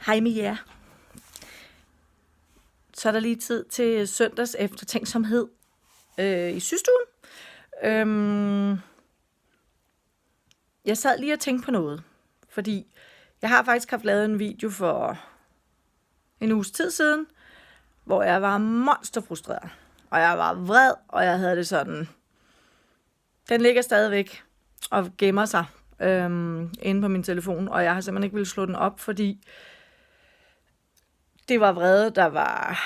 Hej med jer. Så er der lige tid til søndags eftertænksomhed i systuen. Jeg sad lige og tænkte på noget, fordi jeg har faktisk haft lavet en video for en uges tid siden, hvor jeg var monsterfrustreret, og jeg var vred, og jeg havde det sådan, den ligger stadigvæk og gemmer sig inde på min telefon, og jeg har simpelthen ikke ville slå den op, fordi det var vrede, der var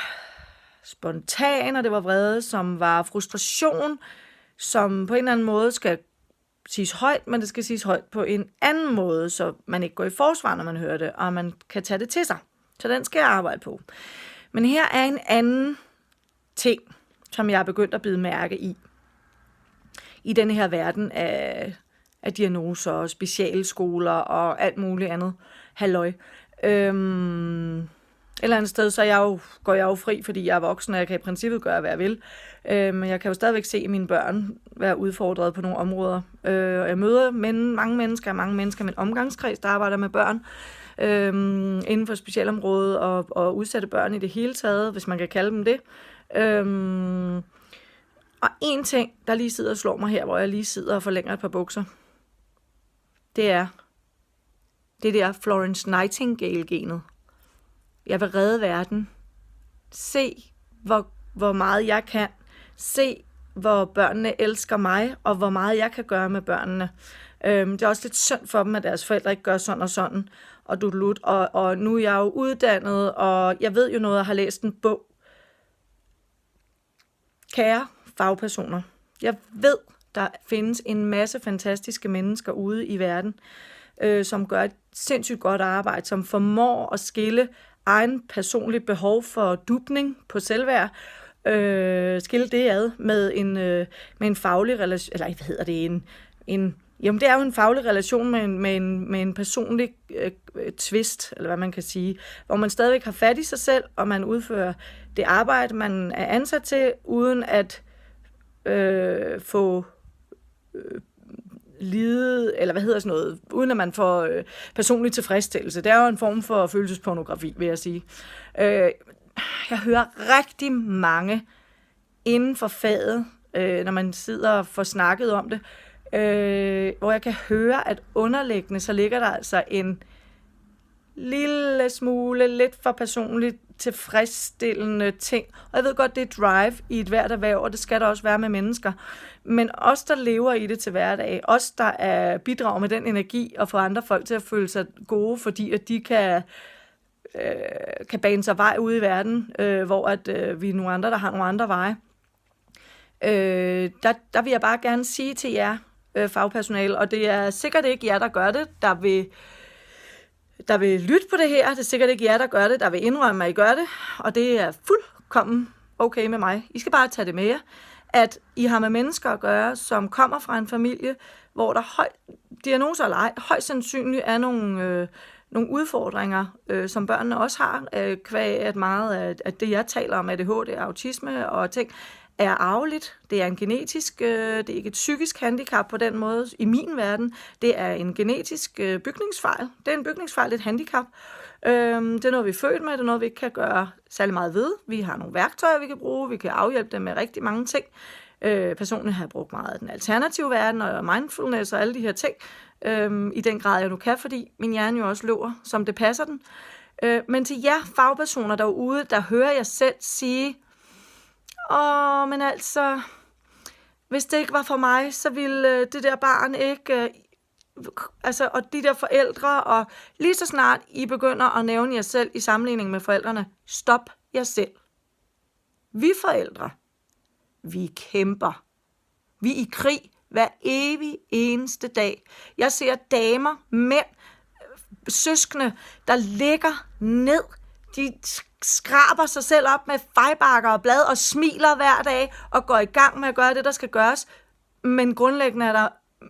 spontan, og det var vrede, som var frustration, som på en eller anden måde skal siges højt, men det skal siges højt på en anden måde, så man ikke går i forsvar, når man hører det, og man kan tage det til sig. Så den skal jeg arbejde på. Men her er en anden ting, som jeg er begyndt at bide mærke i den her verden af diagnoser og specialskoler og alt muligt andet halløj. Et eller andet sted, så går jeg jo fri, fordi jeg er voksen, og jeg kan i princippet gøre, hvad jeg vil. Men jeg kan jo stadigvæk se mine børn være udfordret på nogle områder. Og jeg møder mange mennesker i min omgangskreds, der arbejder med børn inden for specialområdet og udsatte børn i det hele taget, hvis man kan kalde dem det. Og en ting, der lige sidder og slår mig her, hvor jeg lige sidder og forlænger et par bukser, det er det der Florence Nightingale-genet. Jeg vil redde verden. Se, hvor meget jeg kan. Se, hvor børnene elsker mig, og hvor meget jeg kan gøre med børnene. Det er også lidt synd for dem, at deres forældre ikke gør sådan og sådan, og nu er jeg jo uddannet, og jeg ved jo noget, og har læst en bog. Kære fagpersoner, jeg ved, der findes en masse fantastiske mennesker ude i verden, som gør et sindssygt godt arbejde, som formår at skille egen personligt behov for dupning på selvværd, skille det ad med en faglig relation, eller hvad hedder det, jamen det er jo en faglig relation med en personlig twist, eller hvad man kan sige, hvor man stadigvæk har fat i sig selv, og man udfører det arbejde, man er ansat til, uden at få lide, eller hvad hedder sådan noget, uden at man får personlig tilfredsstillelse. Det er jo en form for følelsespornografi, vil jeg sige. Jeg hører rigtig mange inden for faget, når man sidder og får snakket om det, hvor jeg kan høre, at underliggende, så ligger der altså en lille smule, lidt for personligt tilfredsstillende ting. Og jeg ved godt, det er drive i et hvert erhverv, og det skal der også være med mennesker. Men os, der lever i det til hverdag, os, der bidrager med den energi og får andre folk til at føle sig gode, fordi at de kan bane sig vej ude i verden, hvor at vi er nogle andre, der har nogle andre veje. Der vil jeg bare gerne sige til jer, fagpersonale, og det er sikkert ikke jer, der gør det, der vil lytte på det her. Det er sikkert ikke jer, der gør det, der vil indrømme, at I gør det, og det er fuldkommen okay med mig. I skal bare tage det med jer, at I har med mennesker at gøre, som kommer fra en familie, hvor der diagnoser eller ej, højst sandsynligt er nogle udfordringer, som børnene også har, kvæg at meget af det, jeg taler om, ADHD, autisme og ting, er arveligt. Det er en genetisk, det er ikke et psykisk handicap på den måde i min verden. Det er en genetisk bygningsfejl. Det er en bygningsfejl, et handicap. Det er noget, vi er født med, det er noget, vi ikke kan gøre særlig meget ved. Vi har nogle værktøjer, vi kan bruge, vi kan afhjælpe dem med rigtig mange ting. Personligt har jeg brugt meget af den alternative verden og mindfulness og alle de her ting, i den grad jeg nu kan, fordi min hjerne jo også løber, som det passer den. Men til jer fagpersoner derude, der hører jeg selv sige, men altså, hvis det ikke var for mig, så ville det der barn ikke, og de der forældre, og lige så snart I begynder at nævne jer selv i sammenligning med forældrene, stop jer selv. Vi forældre, vi kæmper. Vi er i krig hver evig eneste dag. Jeg ser damer, mænd, søskende, der ligger ned. De skraber sig selv op med fejbakker og blad og smiler hver dag og går i gang med at gøre det, der skal gøres. Men grundlæggende er der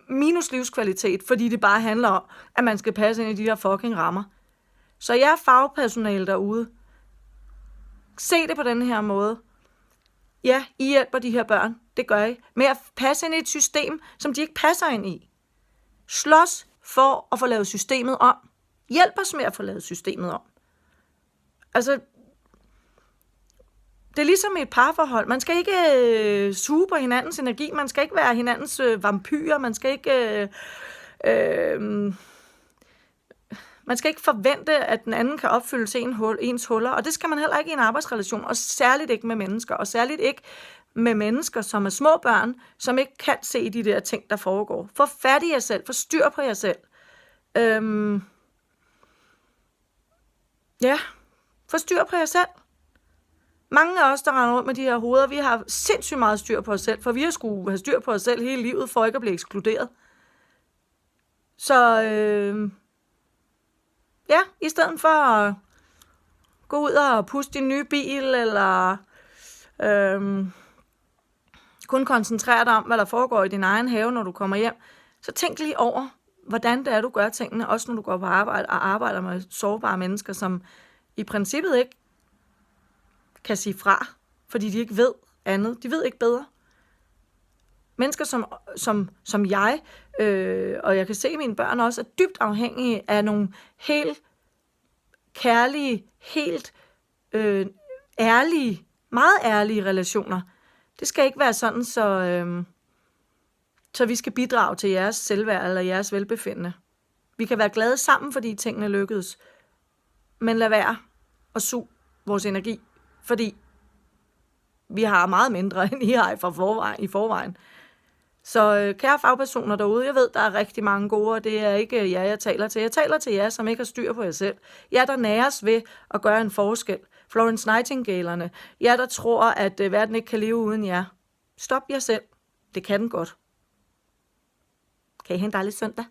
minus livskvalitet, fordi det bare handler om, at man skal passe ind i de der fucking rammer. Så jeg er fagpersonale derude. Se det på den her måde. Ja, I hjælper de her børn. Det gør I. Med at passe ind i et system, som de ikke passer ind i. Slås for at få lavet systemet om. Hjælp os med at få lavet systemet om. Altså, det er ligesom et parforhold. Man skal ikke suge på hinandens energi. Man skal ikke være hinandens vampyrer. Man skal ikke forvente, at den anden kan opfylde ens huller. Og det skal man heller ikke i en arbejdsrelation. Og særligt ikke med mennesker. Og særligt ikke med mennesker, som er små børn, som ikke kan se de der ting, der foregår. Få fat i jer selv. Få styr på jer selv. Få styr på jer selv. Mange af os, der render rundt med de her hoveder, vi har sindssygt meget styr på os selv, for vi har skulle have styr på os selv hele livet, for ikke at blive ekskluderet. Så i stedet for at gå ud og puste din nye bil, eller kun koncentrere dig om, hvad der foregår i din egen have, når du kommer hjem, så tænk lige over, hvordan det er, du gør tingene, også når du går på arbejde og arbejder med sårbare mennesker, som i princippet ikke kan sige fra, fordi de ikke ved andet. De ved ikke bedre. Mennesker som jeg, og jeg kan se mine børn også, er dybt afhængige af nogle helt kærlige, helt ærlige, meget ærlige relationer. Det skal ikke være sådan, så vi skal bidrage til jeres selvværd eller jeres velbefindende. Vi kan være glade sammen, fordi tingene lykkedes, men lad være at suge vores energi, fordi vi har meget mindre, end I har i forvejen. Så kære fagpersoner derude, jeg ved, der er rigtig mange gode, og det er ikke jer, jeg taler til. Jeg taler til jer, som ikke har styr på jer selv. Jer, der næres ved at gøre en forskel. Florence Nightingale'erne. Jer, der tror, at verden ikke kan leve uden jer. Stop jer selv. Det kan den godt. Kan I have en dejlig søndag?